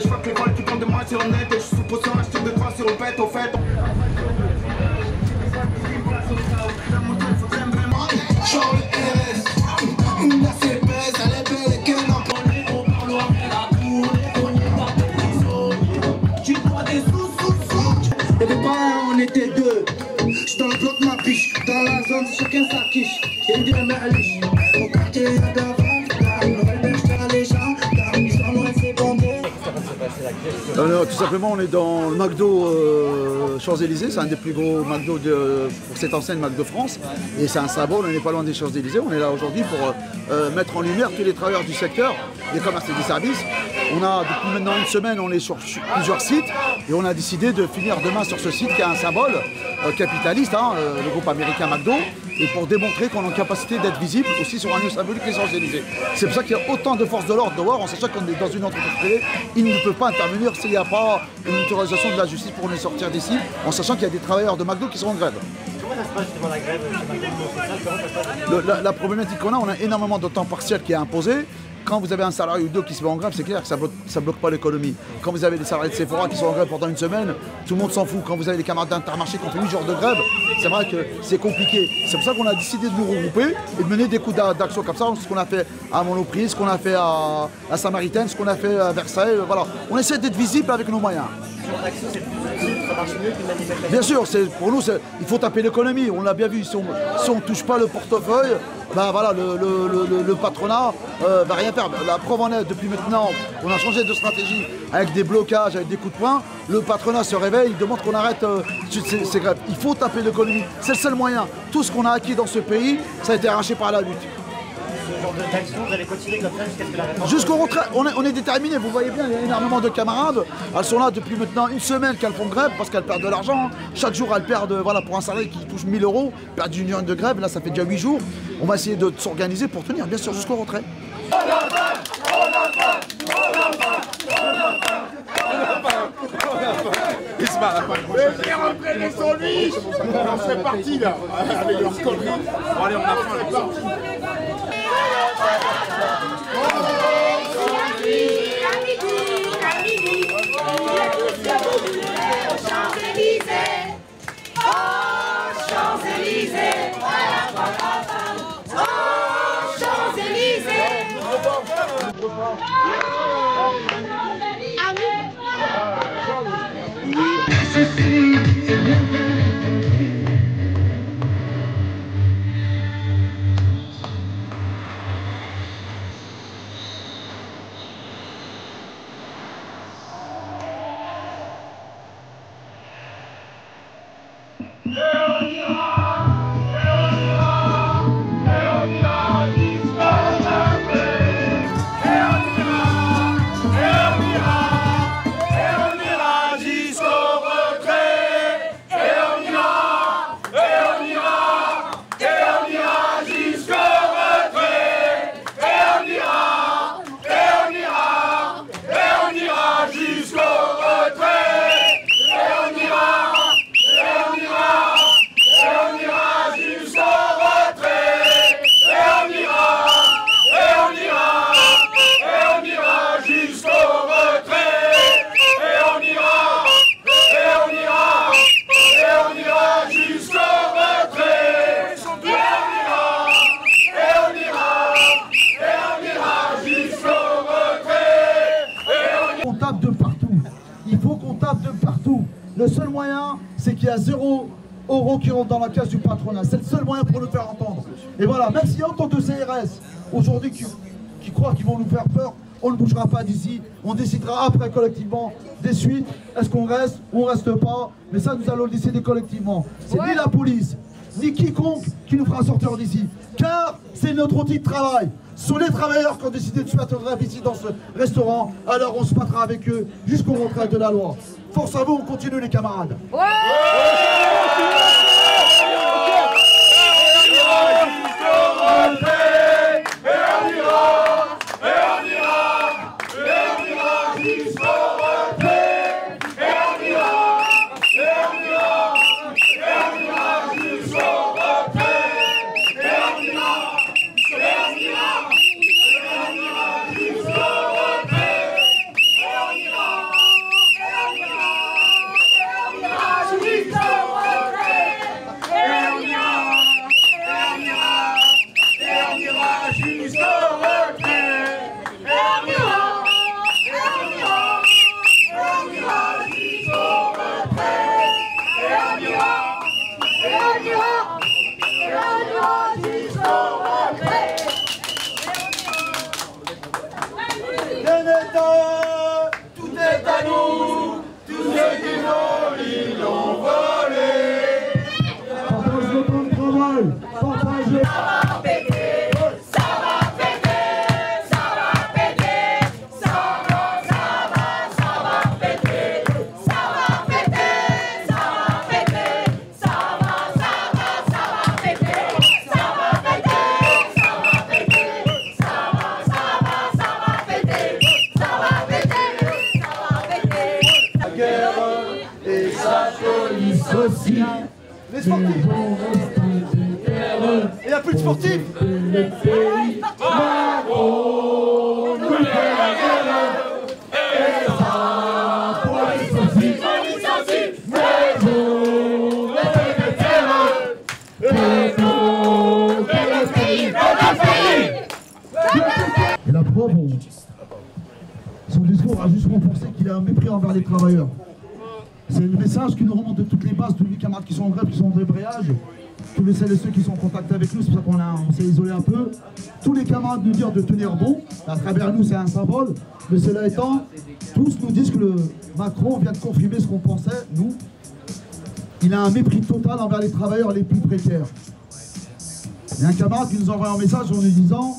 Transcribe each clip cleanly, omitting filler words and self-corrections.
Je vois que les vols qui comptent de moi sur le net et je suis sous potion, je tire de toi sur le pet au fait. On était deux, j'suis dans le bloc ma biche, dans la zone chacun sa quiche, et me dit la malice, au quartier d'avant, tout simplement, on est dans le McDo Champs-Élysées, c'est un des plus gros McDo pour cette enseigne McDo France, et c'est un symbole, on n'est pas loin des Champs-Élysées, on est là aujourd'hui pour mettre en lumière tous les travailleurs du secteur, des commerces et des services. On a depuis maintenant une semaine, on est sur plusieurs sites, et on a décidé de finir demain sur ce site qui a un symbole capitaliste, le groupe américain McDo, et pour démontrer qu'on a une capacité d'être visible aussi sur un lieu symbolique les Champs-Élysées. C'est pour ça qu'il y a autant de forces de l'ordre dehors, en sachant qu'on est dans une entreprise privée, ils ne peuvent pas intervenir s'il n'y a pas une autorisation de la justice pour les sortir d'ici, en sachant qu'il y a des travailleurs de McDo qui sont en grève. Comment ça se passe justement la grève chez McDo? La problématique qu'on a, on a énormément de temps partiel qui est imposé. Quand vous avez un salarié ou deux qui se met en grève, c'est clair que ça bloque pas l'économie. Quand vous avez des salariés de Sephora qui sont en grève pendant une semaine, tout le monde s'en fout. Quand vous avez des camarades d'Intermarché qui ont fait 8 jours de grève, c'est vrai que c'est compliqué. C'est pour ça qu'on a décidé de nous regrouper et de mener des coups d'action comme ça. Ce qu'on a fait à Monoprix, ce qu'on a fait à Samaritaine, ce qu'on a fait à Versailles. Voilà. On essaie d'être visible avec nos moyens. Bien sûr, pour nous, il faut taper l'économie. On l'a bien vu, si on ne touche pas le portefeuille, ben voilà, le patronat va rien faire. La preuve en est, depuis maintenant, on a changé de stratégie avec des blocages, avec des coups de poing. Le patronat se réveille, il demande qu'on arrête ces grèves. Il faut taper l'économie, c'est le seul moyen. Tout ce qu'on a acquis dans ce pays, ça a été arraché par la lutte. Ce genre d'action, vous allez continuer comme ça jusqu'à ce que la réforme... Jusqu'au retrait, on est déterminés, vous voyez bien, il y a énormément de camarades. Elles sont là depuis maintenant une semaine qu'elles font grève parce qu'elles perdent de l'argent. Chaque jour, elles perdent, voilà, pour un salarié qui touche 1000 €, perdent une journée de grève, là ça fait déjà 8 jours. On va essayer de s'organiser pour tenir, bien sûr, jusqu'au retrait. Il se marre. Les retraits, les sandwichs. C'est parti là, avec leurs conneries. Bon allez, on a faim, c'est parti. Le seul moyen, c'est qu'il y a 0 € qui rentre dans la caisse du patronat. C'est le seul moyen pour nous faire entendre. Et voilà, même s'il y a autant de CRS aujourd'hui qui croient qu'ils vont nous faire peur, on ne bougera pas d'ici. On décidera après collectivement des suites. Est-ce qu'on reste ou on ne reste pas? Mais ça, nous allons le décider collectivement. C'est ni la police, ni quiconque qui nous fera sortir d'ici. Car c'est notre outil de travail. Ce sont les travailleurs qui ont décidé de se mettre en grève ici dans ce restaurant. Alors on se battra avec eux jusqu'au retrait de la loi. Force à vous, on continue les camarades. Ouais. Yeah! tout est à nous, tous ceux qui l'ont, ils l'ont volé. Partage le temps de travail, partage le... Aussi, les sportifs. Et il n'y a plus de sportifs. Et la preuve, son discours a juste renforcé qu'il a un mépris envers les travailleurs. C'est le message qui nous remonte de toutes les bases, tous les camarades qui sont en grève, qui sont en débrayage, tous les celles et ceux qui sont en contact avec nous, c'est pour ça qu'on s'est isolé un peu. Tous les camarades nous disent de tenir bon, à travers nous c'est un symbole, mais cela étant, tous nous disent que le Macron vient de confirmer ce qu'on pensait, nous. Il a un mépris total envers les travailleurs les plus précaires. Il y a un camarade qui nous envoie un message en nous disant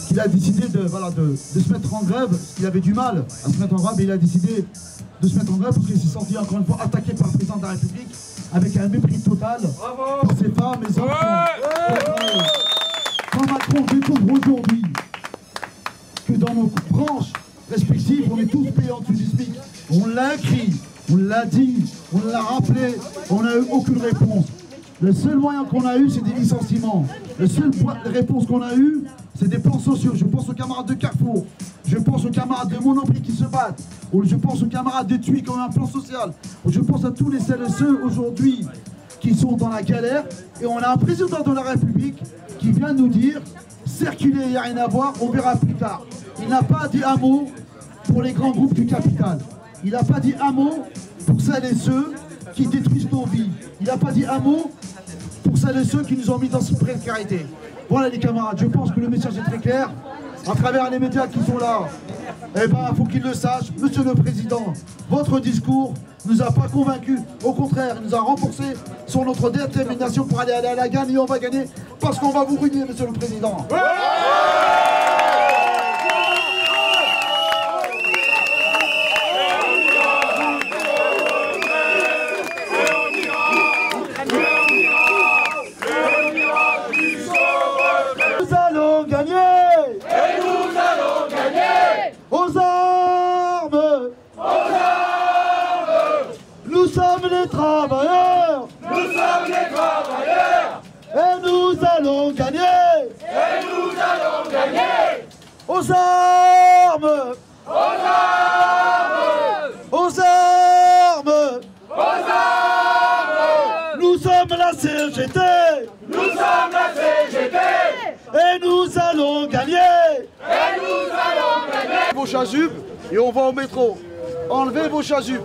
qu'il a décidé de se mettre en grève, qu'il avait du mal à se mettre en grève, et il a décidé de se mettre en grève parce qu'il s'est senti encore une fois attaqué par le président de la République avec un mépris total pour ses femmes et ses enfants. Quand Macron découvre aujourd'hui que dans nos branches respectives, on est tous payés en dessous du SMIC, on l'a écrit, on l'a dit, on l'a rappelé, on n'a eu aucune réponse. Le seul moyen qu'on a eu, c'est des licenciements. La seule réponse qu'on a eu, c'est des plans sociaux. Je pense aux camarades de Carrefour, je pense aux camarades de Monoprix qui se battent, je pense aux camarades de TUI qui ont un plan social, je pense à tous les celles et ceux aujourd'hui qui sont dans la galère. Et on a un président de la République qui vient nous dire circuler, il n'y a rien à voir, on verra plus tard. Il n'a pas dit un mot pour les grands groupes du capital. Il n'a pas dit un mot pour celles et ceux qui détruisent nos vies. Il n'a pas dit un mot pour celles et ceux qui nous ont mis dans cette précarité. Voilà les camarades, je pense que le message est très clair. À travers les médias qui sont là, eh ben, il faut qu'ils le sachent. Monsieur le Président, votre discours ne nous a pas convaincus. Au contraire, il nous a renforcé sur notre détermination pour aller à la gagne, et on va gagner parce qu'on va vous ruiner, Monsieur le Président. Nous allons gagner! Et nous allons gagner! Aux armes! Aux armes! Nous sommes les travailleurs! Nous sommes les travailleurs! Et nous allons gagner! Et nous allons gagner! Aux armes! Aux armes! Aux armes! Aux armes! Nous sommes la CGT! Nous sommes la CGT! Et nous allons gagner! Et nous allons gagner! Vos chasubes et on va au métro. Enlevez vos chasubes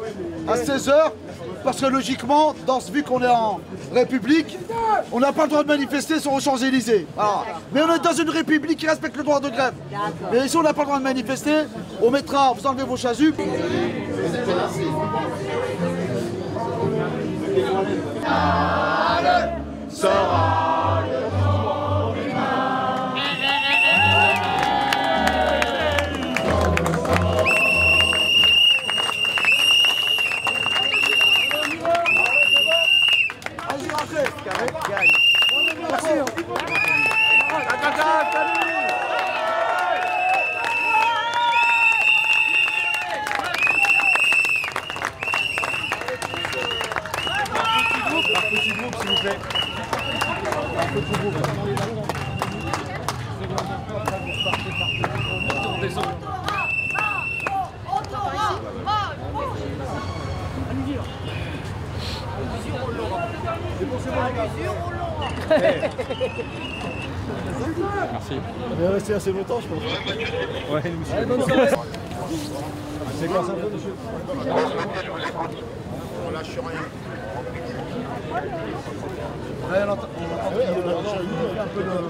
à 16h parce que logiquement, vu qu'on est en République, on n'a pas le droit de manifester sur les Champs-Élysées. Voilà. Mais on est dans une République qui respecte le droit de grève. Mais ici on n'a pas le droit de manifester, on mettra, vous enlevez vos chasubes. Sera Petit groupe, s'il vous plaît. Petit groupe. Merci. On est resté assez longtemps, je pense. Ouais, nous aussi. Bonne soirée. C'est quoi ça, monsieur? On lâche rien.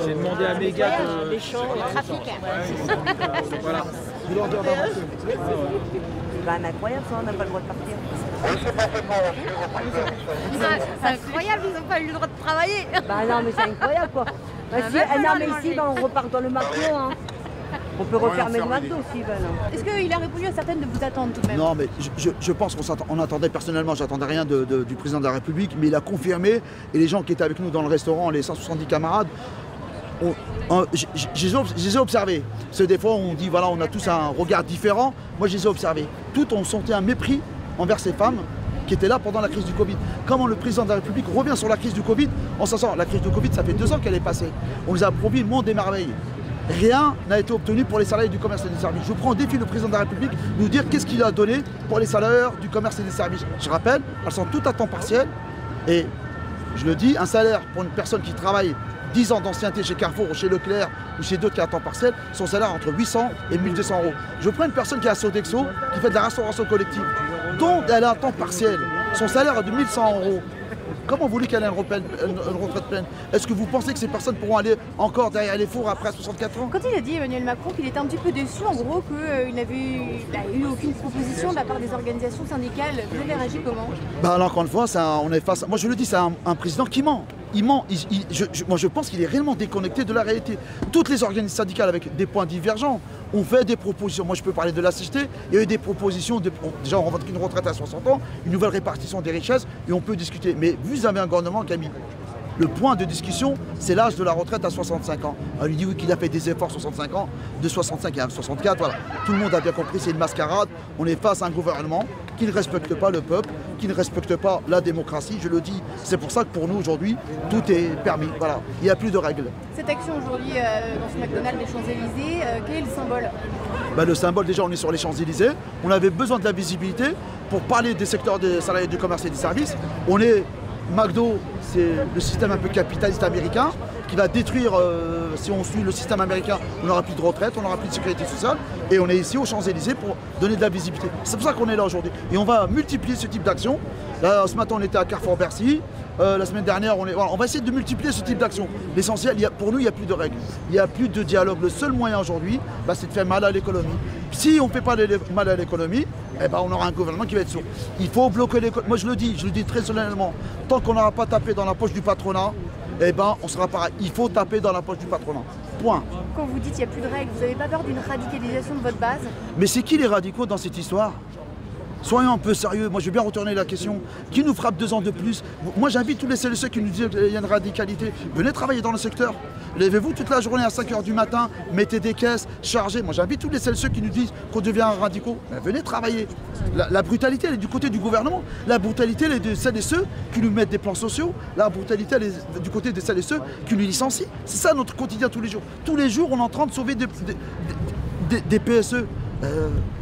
J'ai demandé à mes gars de... Les champs, le trafic. Voilà. Bah, incroyable ça, on n'a pas le droit de partir. C'est incroyable, ils n'ont pas eu le droit de travailler. Bah non, mais c'est incroyable quoi. Bah, si, non, mais ici, bah, on repart dans le McDo. Hein. On peut refermer le McDo aussi. Bah, est-ce qu'il a répondu à certaines de vous attendre tout de même? Non, mais je pense qu'on attendait personnellement, j'attendais rien du président de la République, mais il a confirmé, et les gens qui étaient avec nous dans le restaurant, les 170 camarades, je les ai observés. Parce que des fois, on dit, voilà, on a tous un regard différent. Moi, je les ai observés. Tout, on sentait un mépris envers ces femmes qui étaient là pendant la crise du Covid. Comment le président de la République revient sur la crise du Covid en s'en la crise du Covid, ça fait 2 ans qu'elle est passée. On nous a promis le monde des merveilles. Rien n'a été obtenu pour les salariés du commerce et des services. Je prends au défi le président de la République de nous dire qu'est-ce qu'il a donné pour les salariés du commerce et des services. Je rappelle, elles sont toutes à temps partiel. Et je le dis, un salaire pour une personne qui travaille 10 ans d'ancienneté chez Carrefour ou chez Leclerc ou chez d'autres qui est à temps partiel, son salaire entre 800 et 1200 €. Je prends une personne qui est à Sodexo, qui fait de la restauration collective, dont elle est à temps partiel. Son salaire est de 1100 €. Comment vous voulez qu'elle ait une retraite pleine? Est-ce que vous pensez que ces personnes pourront aller encore derrière les fours après 64 ans? Quand il a dit, Emmanuel Macron, qu'il était un petit peu déçu, en gros, qu'il n'avait eu aucune proposition de la part des organisations syndicales, vous avez réagi comment? Bah alors, encore une fois, on est face. Moi je le dis, c'est un président qui ment. Il ment. Moi je pense qu'il est réellement déconnecté de la réalité. Toutes les organisations syndicales avec des points divergents ont fait des propositions. Moi je peux parler de la CGT, il y a eu des propositions, déjà on revendique une retraite à 60 ans, une nouvelle répartition des richesses et on peut discuter. Mais vous avez un gouvernement qui a mis le point de discussion, c'est l'âge de la retraite à 65 ans. On lui dit oui qu'il a fait des efforts 65 ans, de 65 à 64, voilà. Tout le monde a bien compris, c'est une mascarade. On est face à un gouvernement qui ne respecte pas le peuple, qui ne respecte pas la démocratie, je le dis. C'est pour ça que pour nous aujourd'hui, tout est permis. Voilà, il n'y a plus de règles. Cette action aujourd'hui dans ce McDonald's des Champs-Élysées, quel est le symbole? Le symbole, déjà on est sur les Champs-Élysées, on avait besoin de la visibilité pour parler des secteurs des salariés du commerce et des services. On est McDo, c'est le système un peu capitaliste américain qui va détruire, si on suit le système américain, on n'aura plus de retraite, on n'aura plus de sécurité sociale. Et on est ici aux Champs-Élysées pour donner de la visibilité. C'est pour ça qu'on est là aujourd'hui. Et on va multiplier ce type d'action. Là, ce matin, on était à Carrefour-Bercy. La semaine dernière, on va essayer de multiplier ce type d'action. L'essentiel, pour nous, il n'y a plus de règles. Il n'y a plus de dialogue. Le seul moyen aujourd'hui, c'est de faire mal à l'économie. Si on ne fait pas mal à l'économie, on aura un gouvernement qui va être sourd. Il faut bloquer l'économie. Moi, je le dis très solennellement. Tant qu'on n'aura pas tapé dans la poche du patronat, on sera pareil. Il faut taper dans la poche du patronat. Point. Quand vous dites qu'il n'y a plus de règles, vous n'avez pas peur d'une radicalisation de votre base? Mais c'est qui les radicaux dans cette histoire? Soyons un peu sérieux, moi je vais bien retourner la question. Qui nous frappe 2 ans de plus? Moi j'invite tous les ceux qui nous disent qu'il y a une radicalité. Venez travailler dans le secteur. Levez-vous toute la journée à 5 h du matin, mettez des caisses, chargez. Moi j'invite tous les ceux qui nous disent qu'on devient radicaux. Venez travailler. La brutalité elle est du côté du gouvernement. La brutalité elle est de celles et ceux qui nous mettent des plans sociaux. La brutalité elle est du côté de celles et ceux qui nous licencient. C'est ça notre quotidien tous les jours. Tous les jours on est en train de sauver des PSE.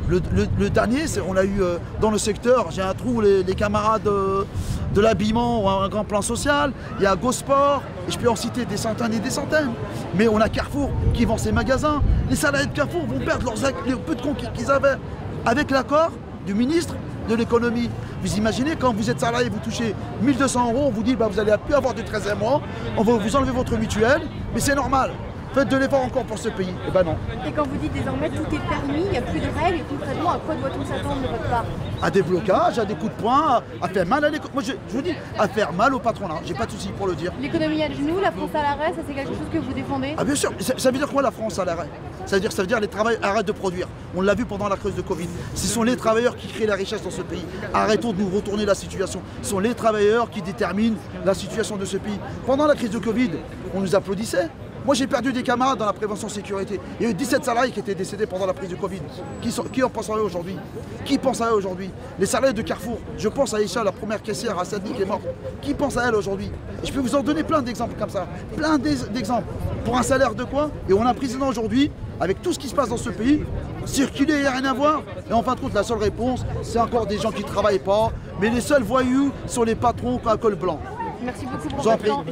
Le dernier, on a eu dans le secteur, j'ai un trou, les camarades de l'habillement ont un grand plan social, il y a Gosport, et je peux en citer des centaines et des centaines. Mais on a Carrefour qui vend ses magasins. Les salariés de Carrefour vont perdre les peu de conquis qu'ils avaient avec l'accord du ministre de l'économie. Vous imaginez, quand vous êtes salarié, vous touchez 1200 €, on vous dit vous n'allez plus avoir de 13e mois, on va vous enlever votre mutuelle, mais c'est normal. Faites de l'effort encore pour ce pays. Non. Et quand vous dites désormais tout est permis, il n'y a plus de règles, et concrètement, à quoi doit-on s'attendre de votre part? À des blocages, à des coups de poing, à faire mal à l'économie. Moi je vous dis, à faire mal au patronat, j'ai pas de souci pour le dire. L'économie à genoux, la France à l'arrêt, ça c'est quelque chose que vous défendez? Ah bien sûr, ça veut dire quoi la France à l'arrêt? Ça veut dire les travailleurs arrêtent de produire. On l'a vu pendant la crise de Covid. Ce sont les travailleurs qui créent la richesse dans ce pays. Arrêtons de nous retourner la situation. Ce sont les travailleurs qui déterminent la situation de ce pays. Pendant la crise de Covid, on nous applaudissait. Moi j'ai perdu des camarades dans la prévention sécurité. Il y a eu 17 salariés qui étaient décédés pendant la prise du Covid. Qui en pense à eux aujourd'hui? Qui pense à eux aujourd'hui? Les salariés de Carrefour. Je pense à Aïcha, la première caissière à Saint-Denis qui est morte. Qui pense à elle aujourd'hui? Et je peux vous en donner plein d'exemples comme ça. Plein d'exemples. Pour un salaire de quoi? Et on a un président aujourd'hui, avec tout ce qui se passe dans ce pays, circuler, il n'y a rien à voir. Et en fin de compte, la seule réponse, c'est encore des gens qui ne travaillent pas. Mais les seuls voyous sont les patrons qui ont un col blanc. Merci beaucoup pour votre temps.